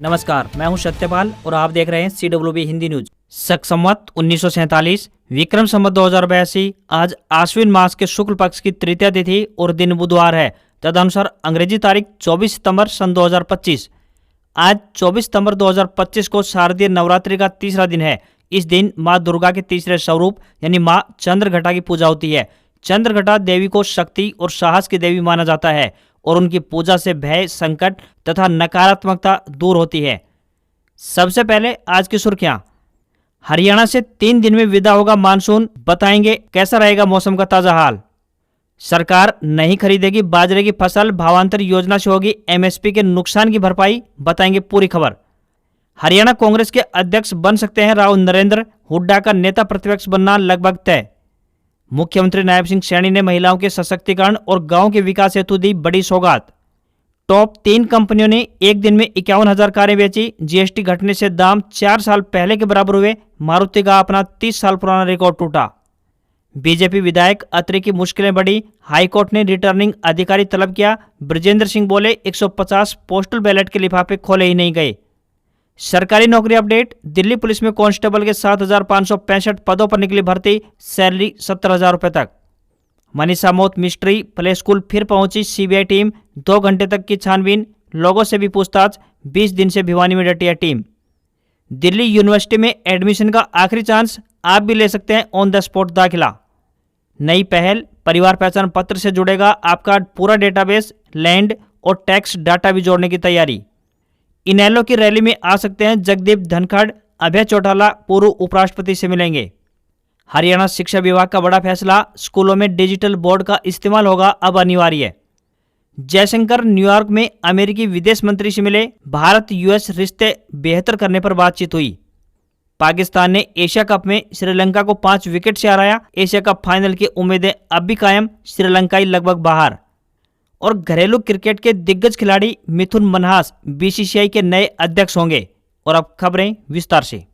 नमस्कार, मैं हूं सत्यपाल और आप देख रहे हैं CWB हिंदी न्यूज। शक संवत 1947, विक्रम संवत 2082। आज आश्विन मास के शुक्ल पक्ष की तृतीया तिथि और दिन बुधवार है। तदनुसार अंग्रेजी तारीख 24 सितंबर सन 2025। आज 24 सितंबर 2025 को शारदीय नवरात्रि का तीसरा दिन है। इस दिन माँ दुर्गा के तीसरे स्वरूप यानी माँ चंद्रघटा की पूजा होती है। चंद्रघटा देवी को शक्ति और साहस की देवी माना जाता है और उनकी पूजा से भय, संकट तथा नकारात्मकता दूर होती है। सबसे पहले आज की सुर्खियां। हरियाणा से 3 दिन में विदा होगा मानसून, बताएंगे कैसा रहेगा मौसम का ताजा हाल। सरकार नहीं खरीदेगी बाजरे की फसल, भावांतर योजना से होगी MSP के नुकसान की भरपाई, बताएंगे पूरी खबर। हरियाणा कांग्रेस के अध्यक्ष बन सकते हैं राव नरेंद्र, हुड्डा का नेता प्रतिपक्ष बनना लगभग तय। मुख्यमंत्री नायब सिंह सैनी ने महिलाओं के सशक्तिकरण और गांव के विकास हेतु दी बड़ी सौगात। टॉप 3 कंपनियों ने एक दिन में 51,000 कारें बेची। GST घटने से दाम 4 साल पहले के बराबर हुए। मारुति का अपना 30 साल पुराना रिकॉर्ड टूटा। बीजेपी विधायक अत्रे की मुश्किलें बढ़ी। हाईकोर्ट ने रिटर्निंग अधिकारी तलब किया। ब्रजेंद्र सिंह बोले 150 पोस्टल बैलेट के लिफाफे खोले ही नहीं गए। सरकारी नौकरी अपडेट। दिल्ली पुलिस में कांस्टेबल के 7,565 पदों पर निकली भर्ती, सैलरी 70,000 रुपये तक। मनीषा मौत मिस्ट्री प्ले स्कूल फिर पहुंची CBI टीम, 2 घंटे तक की छानबीन, लोगों से भी पूछताछ। 20 दिन से भिवानी में डटी है टीम। दिल्ली यूनिवर्सिटी में एडमिशन का आखिरी चांस, आप भी ले सकते हैं ऑन द स्पॉट दाखिला। नई पहल, परिवार पहचान पत्र से जुड़ेगा आपका पूरा डेटाबेस, लैंड और टैक्स डाटा भी जोड़ने की तैयारी। इनेलो की रैली में आ सकते हैं जगदीप धनखड़, अभय चौटाला पूर्व उपराष्ट्रपति से मिलेंगे। हरियाणा शिक्षा विभाग का बड़ा फैसला, स्कूलों में डिजिटल बोर्ड का इस्तेमाल होगा अब अनिवार्य। जयशंकर न्यूयॉर्क में अमेरिकी विदेश मंत्री से मिले। भारत US रिश्ते बेहतर करने पर बातचीत हुई। पाकिस्तान ने एशिया कप में श्रीलंका को 5 विकेट से हराया। एशिया कप फाइनल की उम्मीदें अब भी कायम, श्रीलंकाई लगभग बाहर। और घरेलू क्रिकेट के दिग्गज खिलाड़ी मिथुन मनहास BCCI के नए अध्यक्ष होंगे। और अब खबरें विस्तार से।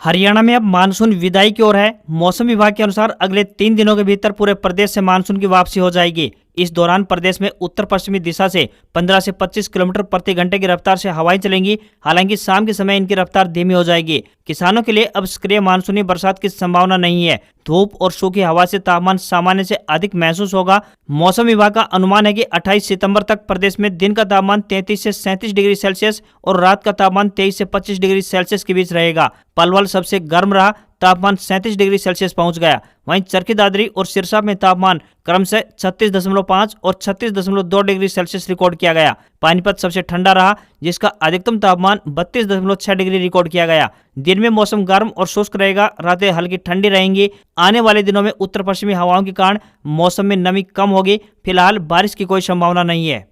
हरियाणा में अब मानसून विदाई की ओर है। मौसम विभाग के अनुसार अगले 3 दिनों के भीतर पूरे प्रदेश से मानसून की वापसी हो जाएगी। इस दौरान प्रदेश में उत्तर पश्चिमी दिशा से 15 से 25 किलोमीटर प्रति घंटे की रफ्तार से हवाएं चलेंगी। हालांकि शाम के समय इनकी रफ्तार धीमी हो जाएगी। किसानों के लिए अब सक्रिय मानसूनी बरसात की संभावना नहीं है। धूप और सूखी हवा से तापमान सामान्य से अधिक महसूस होगा। मौसम विभाग का अनुमान है कि 28 सितंबर तक प्रदेश में दिन का तापमान 33 से 37 डिग्री सेल्सियस और रात का तापमान 23 से 25 डिग्री सेल्सियस के बीच रहेगा। पलवल सबसे गर्म रहा, तापमान 37 डिग्री सेल्सियस पहुंच गया। वहीं चरखी दादरी और सिरसा में तापमान क्रमशः 36.5 और 36.2 डिग्री सेल्सियस रिकॉर्ड किया गया। पानीपत सबसे ठंडा रहा, जिसका अधिकतम तापमान 32.6 डिग्री रिकॉर्ड किया गया। दिन में मौसम गर्म और शुष्क रहेगा, रातें हल्की ठंडी रहेंगी। आने वाले दिनों में उत्तर पश्चिमी हवाओं के कारण मौसम में नमी कम होगी। फिलहाल बारिश की कोई संभावना नहीं है।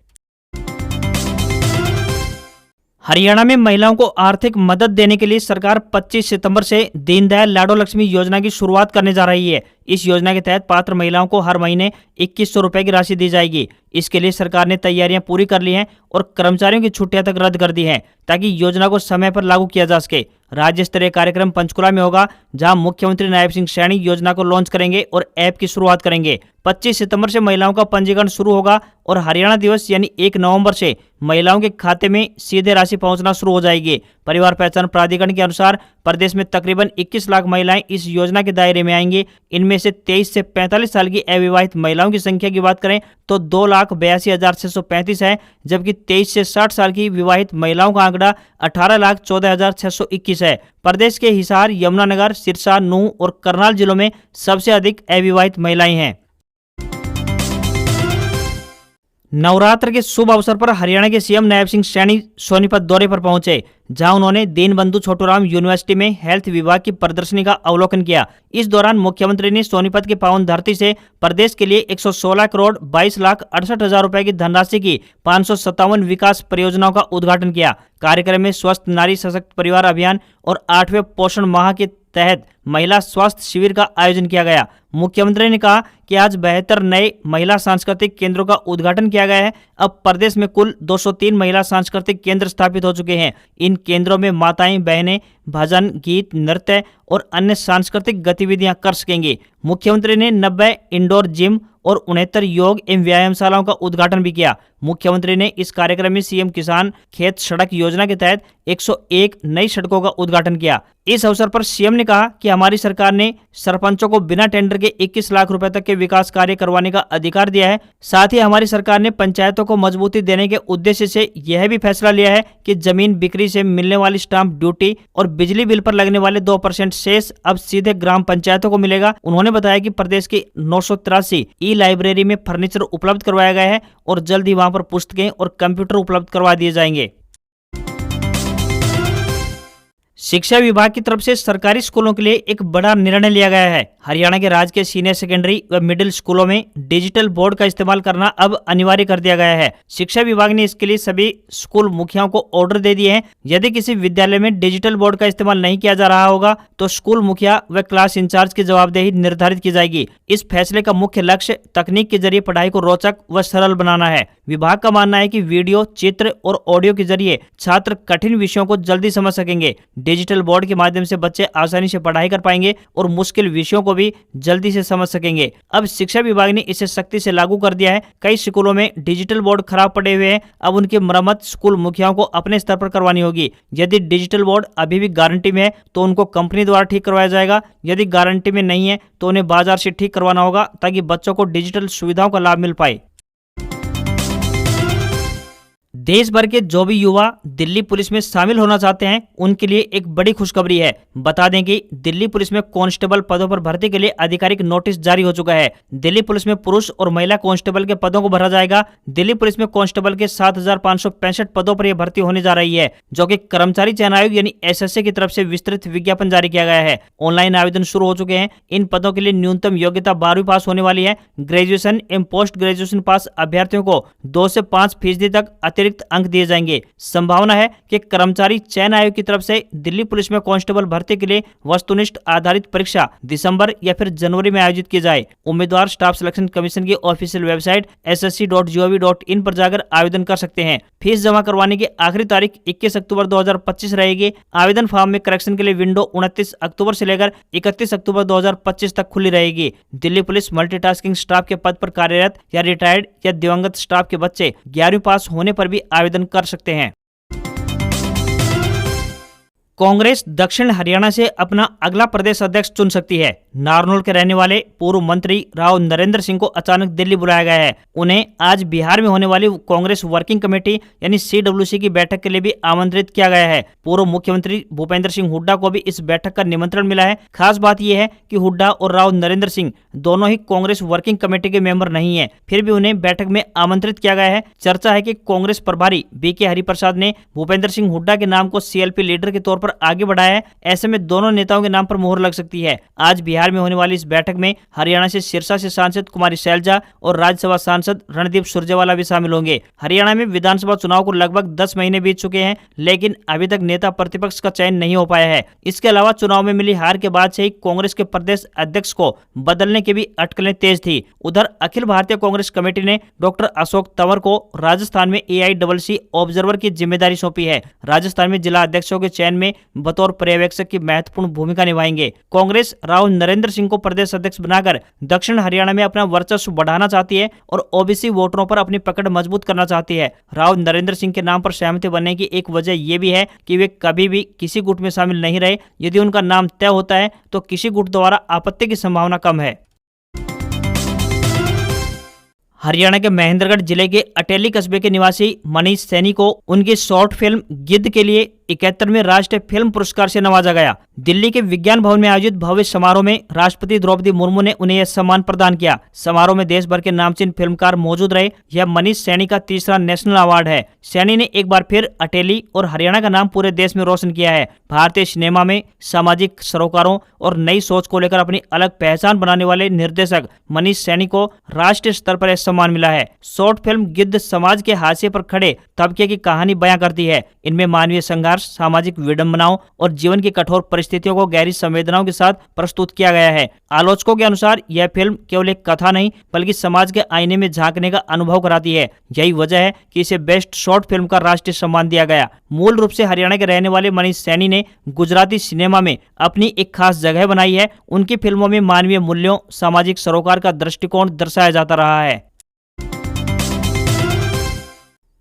हरियाणा में महिलाओं को आर्थिक मदद देने के लिए सरकार 25 सितंबर से दीनदयाल लाडो लक्ष्मी योजना की शुरुआत करने जा रही है। इस योजना के तहत पात्र महिलाओं को हर महीने 2100 रुपए की राशि दी जाएगी। इसके लिए सरकार ने तैयारियां पूरी कर ली हैं और कर्मचारियों की छुट्टियां तक रद्द कर दी हैं, ताकि योजना को समय पर लागू किया जा सके। राज्य स्तरीय कार्यक्रम पंचकुला में होगा, जहां मुख्यमंत्री नायब सिंह सैनी योजना को लॉन्च करेंगे और ऐप की शुरुआत करेंगे। 25 सितंबर से महिलाओं का पंजीकरण शुरू होगा और हरियाणा दिवस यानी 1 नवंबर से महिलाओं के खाते में सीधे राशि पहुंचना शुरू हो जाएगी। परिवार पहचान प्राधिकरण के अनुसार प्रदेश में तकरीबन 21 लाख महिलाएं इस योजना के दायरे में आएंगी। इनमें से 23 से 45 साल की अविवाहित महिलाओं की संख्या की बात करें तो 2,82,635 है, जबकि 23 से 60 साल की विवाहित महिलाओं का आंकड़ा 18,14,621 है। प्रदेश के हिसार, यमुनानगर, सिरसा, नूंह और करनाल जिलों में सबसे अधिक अविवाहित महिलाएं हैं। नवरात्र के शुभ अवसर पर हरियाणा के CM नायब सिंह सैनी सोनीपत दौरे पर पहुंचे, जहां उन्होंने दीनबंधु छोटूराम यूनिवर्सिटी में हेल्थ विभाग की प्रदर्शनी का अवलोकन किया। इस दौरान मुख्यमंत्री ने सोनीपत की पावन धरती से प्रदेश के लिए 116 करोड़ 22,68,000 रुपए की धनराशि की 557 विकास परियोजनाओं का उद्घाटन किया। कार्यक्रम में स्वस्थ नारी सशक्त परिवार अभियान और 8वें पोषण माह के तहत महिला स्वास्थ्य शिविर का आयोजन किया गया। मुख्यमंत्री ने कहा कि आज 72 नए महिला सांस्कृतिक केंद्रों का उद्घाटन किया गया है। अब प्रदेश में कुल 203 महिला सांस्कृतिक केंद्र स्थापित हो चुके हैं। इन केंद्रों में माताएं बहनें भजन, गीत, नृत्य और अन्य सांस्कृतिक गतिविधियां कर सकेंगी। मुख्यमंत्री ने 90 इंडोर जिम और 69 योग एवं व्यायामशालाओं का उद्घाटन भी किया। मुख्यमंत्री ने इस कार्यक्रम में सीएम किसान खेत सड़क योजना के तहत 101 नई सड़कों का उद्घाटन किया। इस अवसर पर सीएम ने कहा कि हमारी सरकार ने सरपंचों को बिना टेंडर के 21 लाख रुपए तक के विकास कार्य करवाने का अधिकार दिया है। साथ ही हमारी सरकार ने पंचायतों को मजबूती देने के उद्देश्य से यह भी फैसला लिया है कि जमीन बिक्री से मिलने वाली स्टाम्प ड्यूटी और बिजली बिल पर लगने वाले 2% शेष अब सीधे ग्राम पंचायतों को मिलेगा। उन्होंने बताया कि प्रदेश की 983 ई लाइब्रेरी में फर्नीचर उपलब्ध करवाया गया है और जल्द ही वहां पर पुस्तकें और कंप्यूटर उपलब्ध करवा दिए जाएंगे। शिक्षा विभाग की तरफ से सरकारी स्कूलों के लिए एक बड़ा निर्णय लिया गया है। हरियाणा के राजकीय सीनियर सेकेंडरी व मिडिल स्कूलों में डिजिटल बोर्ड का इस्तेमाल करना अब अनिवार्य कर दिया गया है। शिक्षा विभाग ने इसके लिए सभी स्कूल मुखियाओं को ऑर्डर दे दिए हैं। यदि किसी विद्यालय में डिजिटल बोर्ड का इस्तेमाल नहीं किया जा रहा होगा तो स्कूल मुखिया व क्लास इंचार्ज की जवाबदेही निर्धारित की जाएगी। इस फैसले का मुख्य लक्ष्य तकनीक के जरिए पढ़ाई को रोचक व सरल बनाना है। विभाग का मानना है कि वीडियो, चित्र और ऑडियो के जरिए छात्र कठिन विषयों को जल्दी समझ सकेंगे। डिजिटल बोर्ड के माध्यम से बच्चे आसानी से पढ़ाई कर पाएंगे और मुश्किल विषयों को भी जल्दी से समझ सकेंगे। अब शिक्षा विभाग ने इसे सख्ती से लागू कर दिया है। कई स्कूलों में डिजिटल बोर्ड खराब पड़े हुए हैं। अब उनकी मरम्मत स्कूल मुखियाओं को अपने स्तर पर करवानी होगी। यदि डिजिटल बोर्ड अभी भी गारंटी में है तो उनको कंपनी द्वारा ठीक करवाया जाएगा। यदि गारंटी में नहीं है तो उन्हें बाजार से ठीक करवाना होगा ताकि बच्चों को डिजिटल सुविधाओं का लाभ मिल पाए। देश भर के जो भी युवा दिल्ली पुलिस में शामिल होना चाहते हैं उनके लिए एक बड़ी खुशखबरी है। बता दें कि दिल्ली पुलिस में कांस्टेबल पदों पर भर्ती के लिए आधिकारिक नोटिस जारी हो चुका है। दिल्ली पुलिस में पुरुष और महिला कांस्टेबल के पदों को भरा जाएगा। दिल्ली पुलिस में कांस्टेबल के 7,565 पदों पर यह भर्ती होने जा रही है, जो कि कर्मचारी चयन आयोग यानी एसएससी की तरफ से विस्तृत विज्ञापन जारी किया गया है। ऑनलाइन आवेदन शुरू हो चुके हैं। इन पदों के लिए न्यूनतम योग्यता 12वीं पास होने वाली है। ग्रेजुएशन एवं पोस्ट ग्रेजुएशन पास अभ्यर्थियों को 2 से 5% तक अतिरिक्त अंक दिए जाएंगे। संभावना है कि कर्मचारी चयन आयोग की तरफ से दिल्ली पुलिस में कांस्टेबल भर्ती के लिए वस्तुनिष्ठ आधारित परीक्षा दिसंबर या फिर जनवरी में आयोजित की जाए। उम्मीदवार स्टाफ सिलेक्शन कमीशन की ऑफिशियल वेबसाइट ssc.gov.in पर जाकर आवेदन कर सकते हैं। फीस जमा करवाने की आखिरी तारीख 21 अक्टूबर 2025 रहेगी। आवेदन फॉर्म में करेक्शन के लिए विंडो 29 अक्टूबर से लेकर 31 अक्टूबर 2025 तक खुली रहेगी। दिल्ली पुलिस मल्टीटास्किंग स्टाफ के पद पर कार्यरत या रिटायर्ड या दिवंगत स्टाफ के बच्चे 11वीं पास होने पर भी आवेदन कर सकते हैं। कांग्रेस दक्षिण हरियाणा से अपना अगला प्रदेश अध्यक्ष चुन सकती है। नारनौल के रहने वाले पूर्व मंत्री राव नरेंद्र सिंह को अचानक दिल्ली बुलाया गया है। उन्हें आज बिहार में होने वाली कांग्रेस वर्किंग कमेटी यानी CWC की बैठक के लिए भी आमंत्रित किया गया है। पूर्व मुख्यमंत्री भूपेंद्र सिंह हुड्डा को भी इस बैठक का निमंत्रण मिला है। खास बात यह है कि हुड्डा और राव नरेंद्र सिंह दोनों ही कांग्रेस वर्किंग कमेटी के मेंबर नहीं है, फिर भी उन्हें बैठक में आमंत्रित किया गया है। चर्चा है कि कांग्रेस प्रभारी BK हरिप्रसाद ने भूपेंद्र सिंह हुड्डा के नाम को CLP लीडर के तौर पर आगे बढ़ाया है। ऐसे में दोनों नेताओं के नाम पर मोहर लग सकती है। आज बिहार में होने वाली इस बैठक में हरियाणा से सिरसा से सांसद कुमारी शैलजा और राज्यसभा सांसद रणदीप सुरजेवाला भी शामिल होंगे। हरियाणा में विधानसभा चुनाव को लगभग 10 महीने बीत चुके हैं, लेकिन अभी तक नेता प्रतिपक्ष का चयन नहीं हो पाया है। इसके अलावा चुनाव में मिली हार के बाद से ही कांग्रेस के प्रदेश अध्यक्ष को बदलने की भी अटकलें तेज थी। उधर अखिल भारतीय कांग्रेस कमेटी ने डॉक्टर अशोक तंवर को राजस्थान में AICC ऑब्जर्वर की जिम्मेदारी सौंपी है। राजस्थान में जिला अध्यक्षों के चयन में बतौर पर्यवेक्षक की महत्वपूर्ण भूमिका निभाएंगे। कांग्रेस राव नरेंद्र सिंह को प्रदेश अध्यक्ष बनाकर दक्षिण हरियाणा में अपना वर्चस्व बढ़ाना चाहती है और OBC वोटरों पर अपनी पकड़ मजबूत करना चाहती है। राव नरेंद्र सिंह के नाम पर सहमति बनने की एक वजह यह भी है कि वे कभी भी किसी गुट में शामिल नहीं रहे। यदि उनका नाम तय होता है तो किसी गुट द्वारा आपत्ति की संभावना कम है। हरियाणा के महेंद्रगढ़ जिले के अटेली कस्बे के निवासी मनीष सैनी को उनकी शॉर्ट फिल्म गिद्ध के लिए 71वें राष्ट्रीय फिल्म पुरस्कार से नवाजा गया। दिल्ली के विज्ञान भवन में आयोजित भव्य समारोह में राष्ट्रपति द्रौपदी मुर्मू ने उन्हें यह सम्मान प्रदान किया। समारोह में देश भर के नामचीन फिल्मकार मौजूद रहे। यह मनीष सैनी का तीसरा नेशनल अवार्ड है। सैनी ने एक बार फिर अटेली और हरियाणा का नाम पूरे देश में रोशन किया है। भारतीय सिनेमा में सामाजिक सरोकारों और नई सोच को लेकर अपनी अलग पहचान बनाने वाले निर्देशक मनीष सैनी को राष्ट्रीय स्तर पर यह सम्मान मिला है। शॉर्ट फिल्म गिद्ध समाज के हाशिए पर खड़े तबके की कहानी बयां करती है। इनमें मानवीय संघर्ष, संघर्ष, सामाजिक विडंबनाओं और जीवन की कठोर परिस्थितियों को गहरी संवेदनाओं के साथ प्रस्तुत किया गया है। आलोचकों के अनुसार यह फिल्म केवल एक कथा नहीं बल्कि समाज के आईने में झांकने का अनुभव कराती है। यही वजह है कि इसे बेस्ट शॉर्ट फिल्म का राष्ट्रीय सम्मान दिया गया। मूल रूप से हरियाणा के रहने वाले मनीष सैनी ने गुजराती सिनेमा में अपनी एक खास जगह बनाई है। उनकी फिल्मों में मानवीय मूल्यों, सामाजिक सरोकार का दृष्टिकोण दर्शाया जाता रहा है।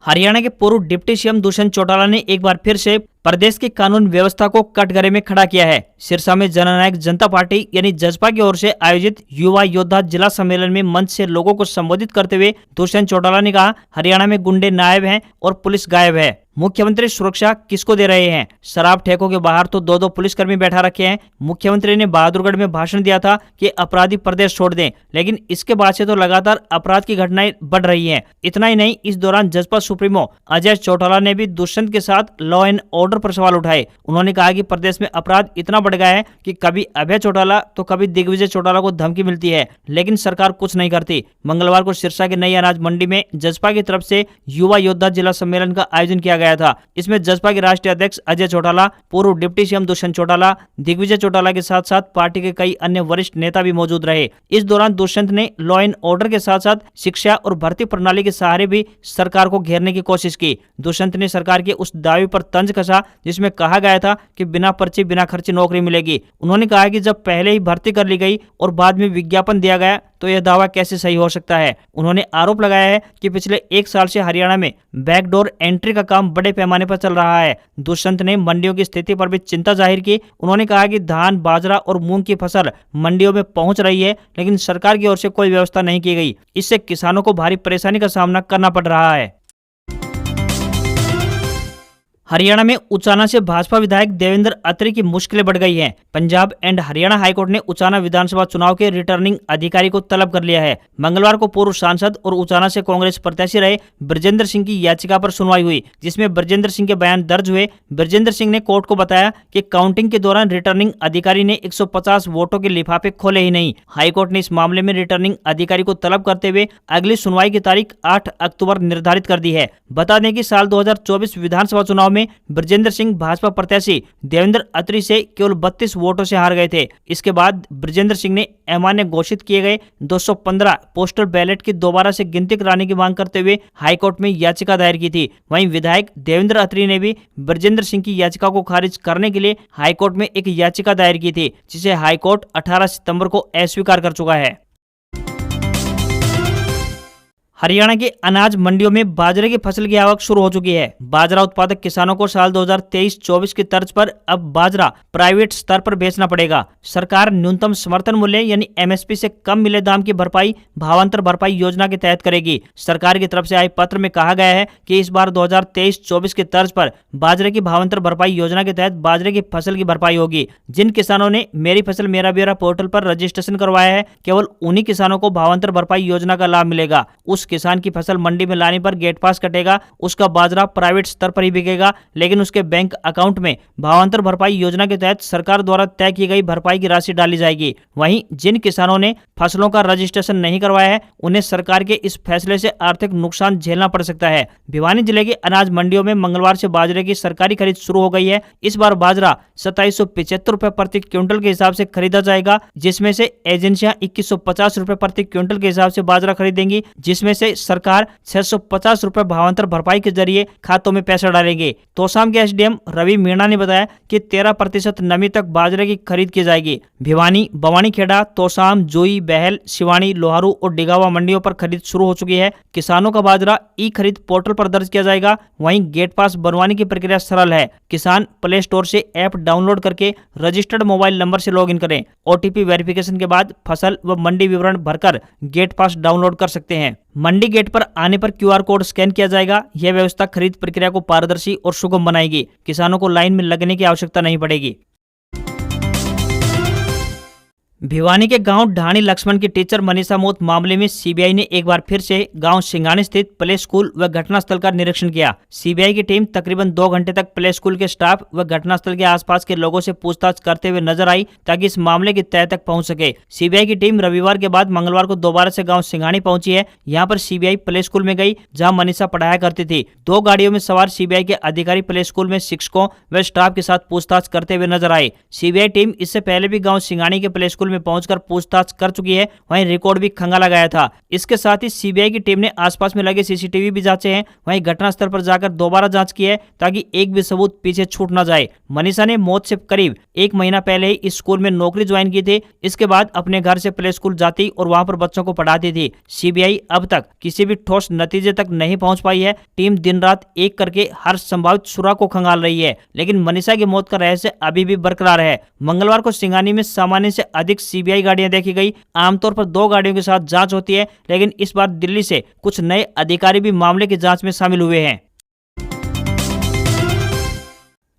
हरियाणा के पूर्व डिप्टी सीएम दुष्यंत चौटाला ने एक बार फिर से प्रदेश की कानून व्यवस्था को कटघरे में खड़ा किया है। सिरसा में जननायक जनता पार्टी यानी जसपा की ओर से आयोजित युवा योद्धा जिला सम्मेलन में मंच से लोगों को संबोधित करते हुए दुष्यंत चौटाला ने कहा, हरियाणा में गुंडे नायब हैं और पुलिस गायब है। मुख्यमंत्री सुरक्षा किसको दे रहे हैं? शराब ठेकों के बाहर तो 2-2 पुलिसकर्मी बैठा रखे हैं। मुख्यमंत्री ने बहादुरगढ़ में भाषण दिया था कि अपराधी प्रदेश छोड़ दें, लेकिन इसके बाद से तो लगातार अपराध की घटनाएं बढ़ रही हैं। इतना ही नहीं, इस दौरान जसपा सुप्रीमो अजय चौटाला ने भी दुष्यंत के साथ लॉ एंड ऑर्डर पर सवाल उठाए। उन्होंने कहा कि प्रदेश में अपराध इतना बढ़ गया है कि कभी अभय चौटाला तो कभी दिग्विजय चौटाला को धमकी मिलती है, लेकिन सरकार कुछ नहीं करती। मंगलवार को सिरसा की नई अनाज मंडी में जसपा की तरफ से युवा योद्धा जिला सम्मेलन का आयोजन किया गया था। इसमें जसपा के राष्ट्रीय अध्यक्ष अजय चौटाला, पूर्व डिप्टी सीएम दुष्यंत चौटाला, दिग्विजय चौटाला के साथ साथ पार्टी के कई अन्य वरिष्ठ नेता भी मौजूद रहे। इस दौरान दुष्यंत ने लॉ एंड ऑर्डर के साथ साथ शिक्षा और भर्ती प्रणाली के सहारे भी सरकार को घेरने की कोशिश की। दुष्यंत ने सरकार के उस दावे पर तंज कसा जिसमें कहा गया था कि बिना पर्ची बिना खर्चे नौकरी मिलेगी। उन्होंने कहा कि जब पहले ही भर्ती कर ली गई और बाद में विज्ञापन दिया गया तो यह दावा कैसे सही हो सकता है। उन्होंने आरोप लगाया है कि पिछले 1 साल से हरियाणा में बैकडोर एंट्री का काम बड़े पैमाने पर चल रहा है। दुष्यंत ने मंडियों की स्थिति पर भी चिंता जाहिर की। उन्होंने कहा कि धान, बाजरा और मूंग की फसल मंडियों में पहुंच रही है, लेकिन सरकार की ओर से कोई व्यवस्था नहीं की गई। इससे किसानों को भारी परेशानी का सामना करना पड़ रहा है। हरियाणा में उचाना से भाजपा विधायक देवेंद्र अत्री की मुश्किलें बढ़ गई हैं। पंजाब एंड हरियाणा हाईकोर्ट ने उचाना विधानसभा चुनाव के रिटर्निंग अधिकारी को तलब कर लिया है। मंगलवार को पूर्व सांसद और उचाना से कांग्रेस प्रत्याशी रहे ब्रजेंद्र सिंह की याचिका पर सुनवाई हुई, जिसमें ब्रजेंद्र सिंह के बयान दर्ज हुए। ब्रजेंद्र सिंह ने कोर्ट को बताया कि काउंटिंग के दौरान रिटर्निंग अधिकारी ने 150 वोटों के लिफाफे खोले ही नहीं। हाईकोर्ट ने इस मामले में रिटर्निंग अधिकारी को तलब करते हुए अगली सुनवाई की तारीख 8 अक्टूबर निर्धारित कर दी है। बता दें कि साल 2024 विधानसभा चुनाव में ब्रजेंद्र सिंह भाजपा प्रत्याशी देवेंद्र अत्री से केवल 32 वोटों से हार गए थे। इसके बाद ब्रजेंद्र सिंह ने अमान्य घोषित किए गए 215 पोस्टल बैलेट की दोबारा से गिनती कराने की मांग करते हुए हाईकोर्ट में याचिका दायर की थी। वहीं विधायक देवेंद्र अत्री ने भी ब्रजेंद्र सिंह की याचिका को खारिज करने के लिए हाईकोर्ट में एक याचिका दायर की थी, जिसे हाईकोर्ट 18 सितंबर को अस्वीकार कर चुका है। हरियाणा की अनाज मंडियों में बाजरे की फसल की आवक शुरू हो चुकी है। बाजरा उत्पादक किसानों को साल 2023-24 की तर्ज पर अब बाजरा प्राइवेट स्तर पर बेचना पड़ेगा। सरकार न्यूनतम समर्थन मूल्य यानी एमएसपी से कम मिले दाम की भरपाई भावांतर भरपाई योजना के तहत करेगी। सरकार की तरफ से आए पत्र में कहा गया है कि इस बार 2023-24 की तर्ज पर बाजरे की भावांतर भरपाई योजना के तहत बाजरे की फसल की भरपाई होगी। जिन किसानों ने मेरी फसल मेरा ब्यौरा पोर्टल पर रजिस्ट्रेशन करवाया है, केवल उन्हीं किसानों को भावांतर भरपाई योजना का लाभ मिलेगा। उस किसान की फसल मंडी में लाने पर गेट पास कटेगा, उसका बाजरा प्राइवेट स्तर पर ही बिकेगा, लेकिन उसके बैंक अकाउंट में भावांतर भरपाई योजना के तहत सरकार द्वारा तय की गई भरपाई की राशि डाली जाएगी। वहीं जिन किसानों ने फसलों का रजिस्ट्रेशन नहीं करवाया है, उन्हें सरकार के इस फैसले से आर्थिक नुकसान झेलना पड़ सकता है। भिवानी जिले की अनाज मंडियों में मंगलवार से बाजरे की सरकारी खरीद शुरू हो गई है। इस बार बाजरा 2775 रुपए प्रति क्विंटल के हिसाब से खरीदा जाएगा, जिसमें से एजेंसियां 2150 रुपए प्रति क्विंटल के हिसाब से बाजरा खरीदेंगी, जिसमें से सरकार 650 रुपए भावांतर भरपाई के जरिए खातों में पैसा डालेंगे। तोसाम के एसडीएम रवि मीणा ने बताया कि 13% नमी तक बाजरे की खरीद की जाएगी। भिवानी, बवानीखेड़ा, तोसाम, जोई, बहल, सिवानी, लोहारू और डिगावा मंडियों पर खरीद शुरू हो चुकी है। किसानों का बाजरा ई खरीद पोर्टल पर दर्ज किया जाएगा। वहीं गेट पास बनवाने की प्रक्रिया सरल है। किसान प्ले स्टोर से ऐप डाउनलोड करके रजिस्टर्ड मोबाइल नंबर से लॉगिन करें। ओटीपी वेरिफिकेशन के बाद फसल व मंडी विवरण भरकर गेट पास डाउनलोड कर सकते हैं। मंडी गेट पर आने पर क्यूआर कोड स्कैन किया जाएगा। यह व्यवस्था खरीद प्रक्रिया को पारदर्शी और सुगम बनाएगी। किसानों को लाइन में लगने की आवश्यकता नहीं पड़ेगी। भिवानी के गांव ढाणी लक्ष्मण की टीचर मनीषा मौत मामले में सीबीआई ने एक बार फिर से गांव सिंगानी स्थित प्ले स्कूल व घटनास्थल का निरीक्षण किया। सीबीआई की टीम तकरीबन 2 घंटे तक प्ले स्कूल के स्टाफ व घटनास्थल के आसपास के लोगों से पूछताछ करते हुए नजर आई ताकि इस मामले की तह तक पहुंच सके। सीबीआई की टीम रविवार के बाद मंगलवार को दोबारा से गाँव सिंगानी पहुंची है। यहाँ पर सीबीआई प्ले स्कूल में गई जहाँ मनीषा पढ़ाया करती थी। 2 गाड़ियों में सवार सीबीआई के अधिकारी प्ले स्कूल में शिक्षकों व स्टाफ के साथ पूछताछ करते हुए नजर आए। सीबीआई टीम इससे पहले भी गाँव सिंगानी के प्ले स्कूल में पहुंचकर पूछताछ कर चुकी है, वहीं रिकॉर्ड भी खंगाला गया था। इसके साथ ही सीबीआई की टीम ने आसपास में लगे सीसीटीवी भी जांचे हैं, वहीं घटनास्थल पर जाकर दोबारा जांच की है ताकि एक भी सबूत पीछे छूट न जाए। मनीषा ने मौत से करीब 1 महीना पहले ही इस स्कूल में नौकरी ज्वाइन की थी। इसके बाद अपने घर से प्ले स्कूल जाती और वहां पर बच्चों को पढ़ाती थी। सीबीआई अब तक किसी भी ठोस नतीजे तक नहीं पहुंच पाई है। टीम दिन रात एक करके हर संभावित सुराग को खंगाल रही है, लेकिन मनीषा की मौत का रहस्य अभी भी बरकरार है। मंगलवार को सिंगानी में सामान्य से अधिक सीबीआई गाड़ियां देखी गई। आमतौर पर 2 गाड़ियों के साथ जांच होती है, लेकिन इस बार दिल्ली से कुछ नए अधिकारी भी मामले की जांच में शामिल हुए हैं।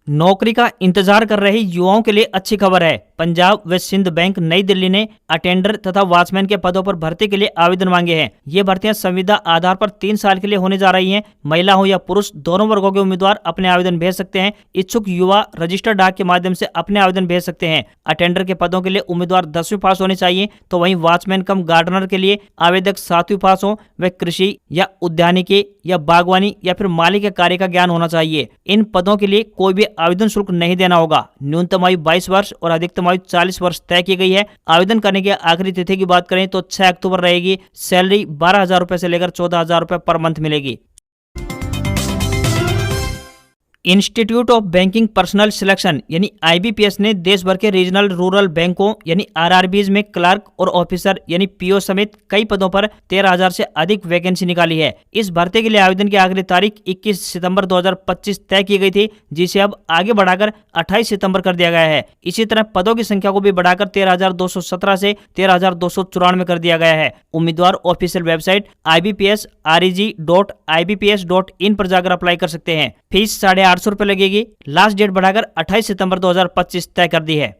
नौकरी का इंतजार कर रहे युवाओं के लिए अच्छी खबर है। पंजाब व सिंध बैंक नई दिल्ली ने अटेंडर तथा वॉचमैन के पदों पर भर्ती के लिए आवेदन मांगे हैं। ये भर्तियां संविदा आधार पर 3 साल के लिए होने जा रही हैं। महिला हो या पुरुष, दोनों वर्गों के उम्मीदवार अपने आवेदन भेज सकते हैं। इच्छुक युवा रजिस्टर्ड डाक के माध्यम से अपने आवेदन भेज सकते हैं। अटेंडर के पदों के लिए उम्मीदवार 10वीं पास होने चाहिए, तो वहीं वॉचमैन कम गार्डनर के लिए आवेदक 7वीं पास हो व कृषि या उद्यानिकी या बागवानी या फिर माली के कार्य का ज्ञान होना चाहिए। इन पदों के लिए कोई भी आवेदन शुल्क नहीं देना होगा। न्यूनतम आयु 22 वर्ष और अधिकतम आयु 40 वर्ष तय की गई है। आवेदन करने की आखिरी तिथि की बात करें तो 6 अक्टूबर रहेगी। सैलरी 12,000 रुपए से लेकर 14,000 रुपए पर मंथ मिलेगी। Institute of banking personal selection यानी आईबीपीएस ने देश भर के रीजनल रूरल बैंकों यानी आरआरबीज में क्लर्क और ऑफिसर यानी पीओ समेत कई पदों पर 13,000 से अधिक वैकेंसी निकाली है। इस भर्ती के लिए आवेदन की आखिरी तारीख 21 सितंबर 2025 तय की गई थी, जिसे अब आगे बढ़ाकर 28 सितंबर कर दिया गया है। इसी तरह पदों की संख्या को भी बढ़ाकर 13,217 से 13,294 कर दिया गया है। उम्मीदवार ऑफिशियल वेबसाइट ibpsreg.ibps.in पर जाकर अप्लाई कर सकते हैं। फीस 850 रुपए लगेगी। लास्ट डेट बढ़ाकर 28 सितंबर 2025 तय कर दी है।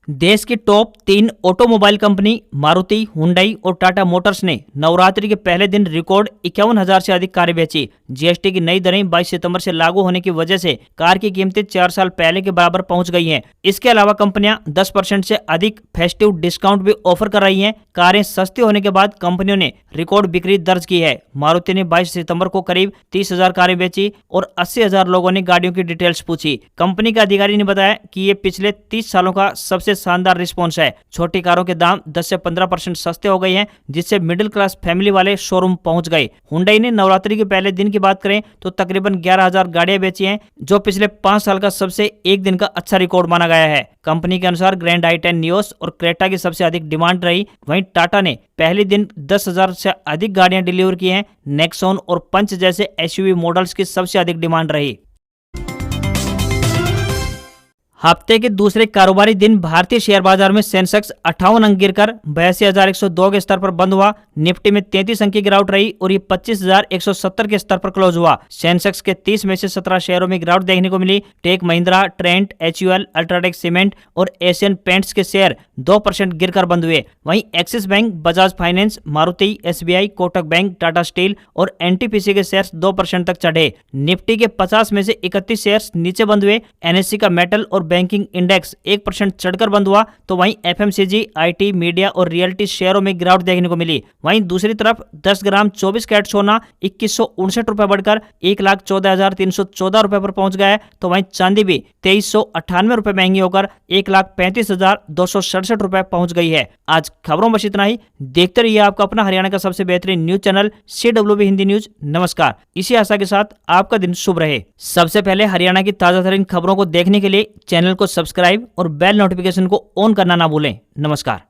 देश की top 3 automobile company Maruti, Hyundai और टाटा मोटर्स ने नवरात्रि के पहले दिन रिकॉर्ड 51,000 से अधिक कारें बेची। जीएसटी की नई दरें 22 सितंबर से लागू होने की वजह से कार की कीमतें 4 साल पहले के बराबर पहुंच गई हैं। इसके अलावा कंपनियां 10% से अधिक फेस्टिव डिस्काउंट भी ऑफर कर रही हैं। कारें सस्ती होने के बाद कंपनियों ने रिकॉर्ड बिक्री दर्ज की है। मारुति ने 22 सितंबर को करीब 30,000 कारें बेची और 80,000 लोगों ने गाड़ियों की डिटेल्स पूछी। कंपनी के अधिकारी ने बताया कि ये पिछले 30 सालों का सबसे शानदार रिस्पॉन्स है। छोटी कारों के दाम 10 से 15% सस्ते हो गए हैं, जिससे मिडिल क्लास फैमिली वाले शोरूम पहुंच गए। हुंडई ने नवरात्रि के पहले दिन की बात करें तो तकरीबन 11,000 गाड़ियां बेची हैं, जो पिछले 5 साल का सबसे एक दिन का अच्छा रिकॉर्ड माना गया है। कंपनी के अनुसार ग्रैंड i10 नियोस और क्रेटा की सबसे अधिक डिमांड रही। वहीं टाटा ने पहले दिन 10,000 से अधिक गाड़ियां डिलीवर की हैं। नेक्सॉन और पंच जैसे एसयूवी मॉडल्स की सबसे अधिक डिमांड रही। हफ्ते के दूसरे कारोबारी दिन भारतीय शेयर बाजार में सेंसेक्स 58 अंक गिरकर 82,102 के स्तर पर बंद हुआ। निफ्टी में 33 अंक की गिरावट रही और ये 25,170 के स्तर पर क्लोज हुआ। सेंसेक्स के 30 में से 17 शेयरों में गिरावट देखने को मिली। Tech Mahindra, Trent, HUL, UltraTech Cement और एशियन पेंट्स के शेयर 2% गिरकर बंद हुए। वहीं Axis Bank, Bajaj Finance, Maruti, SBI, Kotak Bank, Tata Steel और एनटीपीसी के शेयर्स 2% तक चढ़े। निफ्टी के 50 में से 31 शेयर्स नीचे बंद हुए। एनएससी का मेटल और बैंकिंग इंडेक्स 1% चढ़कर बंद हुआ, तो वहीं एफएमसीजी, आईटी, मीडिया और रियल्टी शेयरों में गिरावट देखने को मिली। वहीं दूसरी तरफ 10 ग्राम 24 कैरेट सोना 2159 रुपए बढ़कर 1,14,314 रुपए पर पहुंच गया है, तो वहीं चांदी भी 2,398 रुपए महंगी होकर 1,35,267 रुपए पहुंच गई है। आज खबरों में बस इतना ही। देखते रहिए आपका अपना हरियाणा का सबसे बेहतरीन news channel CWB Hindi news. नमस्कार। इसी आशा के साथ आपका दिन शुभ रहे। सबसे पहले हरियाणा की ताजा तरीन खबरों को देखने के लिए चैनल को सब्सक्राइब और बेल नोटिफिकेशन को ऑन करना ना भूलें। नमस्कार।